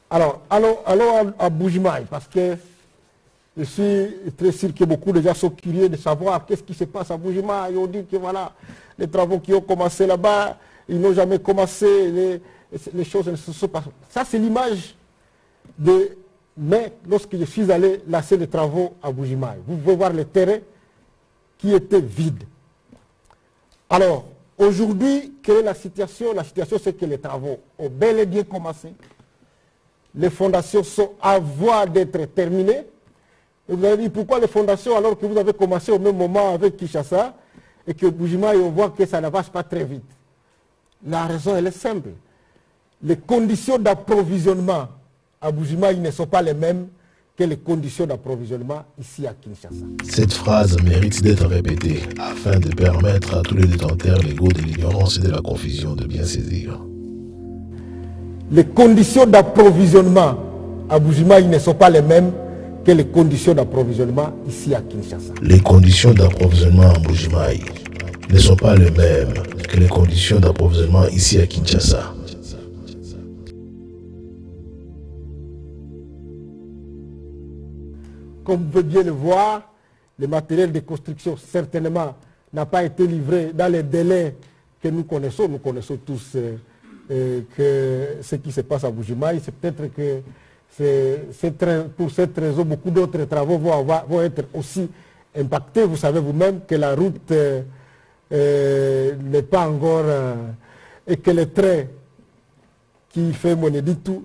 Alors, allons à Bujimaï, parce que je suis très sûr que beaucoup de gens sont curieux de savoir qu'est-ce qui se passe à Bujimaï. On dit que voilà, les travaux qui ont commencé là-bas, ils n'ont jamais commencé, les choses ne se sont pas... Ça, c'est l'image de... Mais lorsque je suis allé lancer des travaux à Bujimaï, vous pouvez voir le terrain qui était vide. Alors, aujourd'hui, quelle est la situation? La situation, c'est que les travaux ont bel et bien commencé. Les fondations sont à voie d'être terminées. Et vous avez dit, pourquoi les fondations alors que vous avez commencé au même moment avec Kinshasa et que Bujimaï, on voit que ça n'avance pas très vite? La raison, elle est simple. Les conditions d'approvisionnement à Bujimaï ne sont pas les mêmes que les conditions d'approvisionnement ici à Kinshasa. Cette phrase mérite d'être répétée afin de permettre à tous les détenteurs légaux de l'ignorance et de la confusion de bien saisir. Les conditions d'approvisionnement à Bujimaï ne sont pas les mêmes que les conditions d'approvisionnement ici à Kinshasa. Les conditions d'approvisionnement à Bujimaï ne sont pas les mêmes que les conditions d'approvisionnement ici à Kinshasa. Comme vous pouvez bien le voir, le matériel de construction certainement n'a pas été livré dans les délais que nous connaissons. Nous connaissons tous que ce qui se passe à Bujimaï. C'est peut-être que pour cette raison, beaucoup d'autres travaux vont être aussi impactés. Vous savez vous-même que la route n'est pas encore... et que le train qui fait Moneditu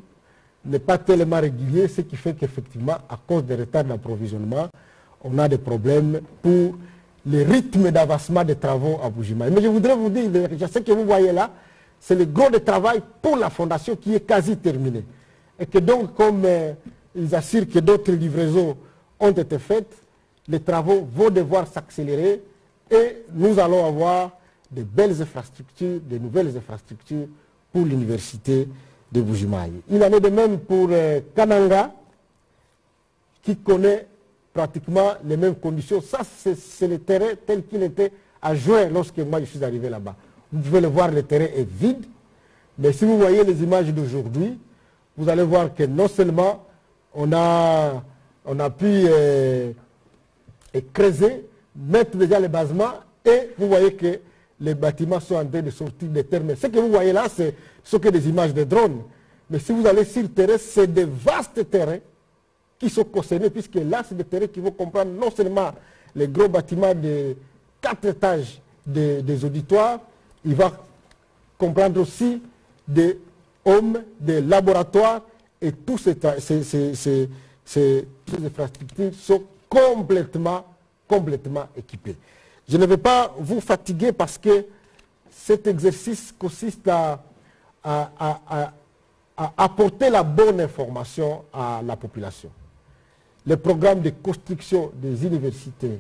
n'est pas tellement régulier, ce qui fait qu'effectivement, à cause des retards d'approvisionnement, on a des problèmes pour le rythme d'avancement des travaux à Bujimaï. Mais je voudrais vous dire, ce que vous voyez là, c'est le gros de travail pour la fondation qui est quasi terminé. Et que donc, comme ils assurent que d'autres livraisons ont été faites, les travaux vont devoir s'accélérer et nous allons avoir de belles infrastructures, de nouvelles infrastructures pour l'université de Bujimaï. Il en est de même pour Kananga, qui connaît pratiquement les mêmes conditions. Ça, c'est le terrain tel qu'il était à juin lorsque moi je suis arrivé là-bas. Vous pouvez le voir, le terrain est vide. Mais si vous voyez les images d'aujourd'hui, vous allez voir que non seulement on a pu creuser, mettre déjà les basements, et vous voyez que les bâtiments sont en train de sortir des terres. Mais ce que vous voyez là, ce sont que des images de drones. Mais si vous allez sur le terrain, c'est des vastes terrains qui sont concernés, puisque là, c'est des terrains qui vont comprendre non seulement les gros bâtiments de 4 étages des auditoires, il va comprendre aussi des hommes, des laboratoires, et toutes ces infrastructures sont complètement équipées. Je ne vais pas vous fatiguer parce que cet exercice consiste à apporter la bonne information à la population. Le programme de construction des universités,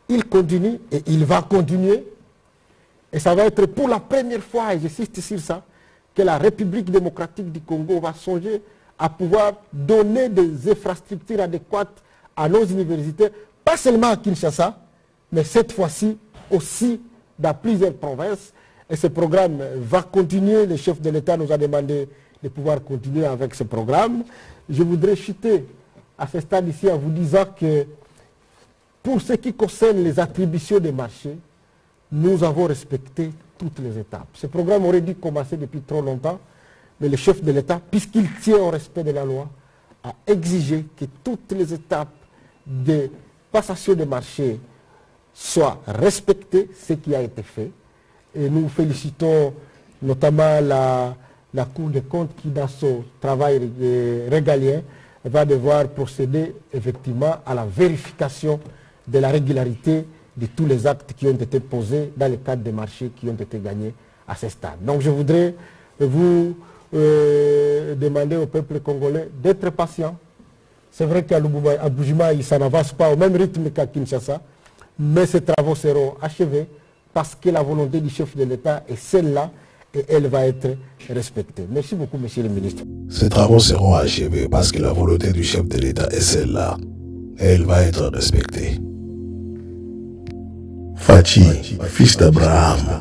il continue et il va continuer. Et ça va être pour la première fois, et j'insiste sur ça, que la République démocratique du Congo va songer à pouvoir donner des infrastructures adéquates à nos universités, pas seulement à Kinshasa, mais cette fois-ci aussi dans plusieurs provinces. Et ce programme va continuer. Le chef de l'État nous a demandé de pouvoir continuer avec ce programme. Je voudrais chuter à ce stade ici en vous disant que pour ce qui concerne les attributions des marchés, nous avons respecté toutes les étapes. Ce programme aurait dû commencer depuis trop longtemps, mais le chef de l'État, puisqu'il tient au respect de la loi, a exigé que toutes les étapes de passation des marchés soient respectées, ce qui a été fait. Et nous félicitons notamment la Cour des comptes qui, dans son travail régalien, va devoir procéder effectivement à la vérification de la régularité de tous les actes qui ont été posés dans le cadre des marchés qui ont été gagnés à ce stade. Donc je voudrais vous demander au peuple congolais d'être patient. C'est vrai qu'à Bujimaï, ça n'avance pas au même rythme qu'à Kinshasa, mais ces travaux seront achevés parce que la volonté du chef de l'État est celle-là et elle va être respectée. Merci beaucoup, monsieur le ministre. Ces travaux seront achevés parce que la volonté du chef de l'État est celle-là et elle va être respectée. Fachi, fils d'Abraham.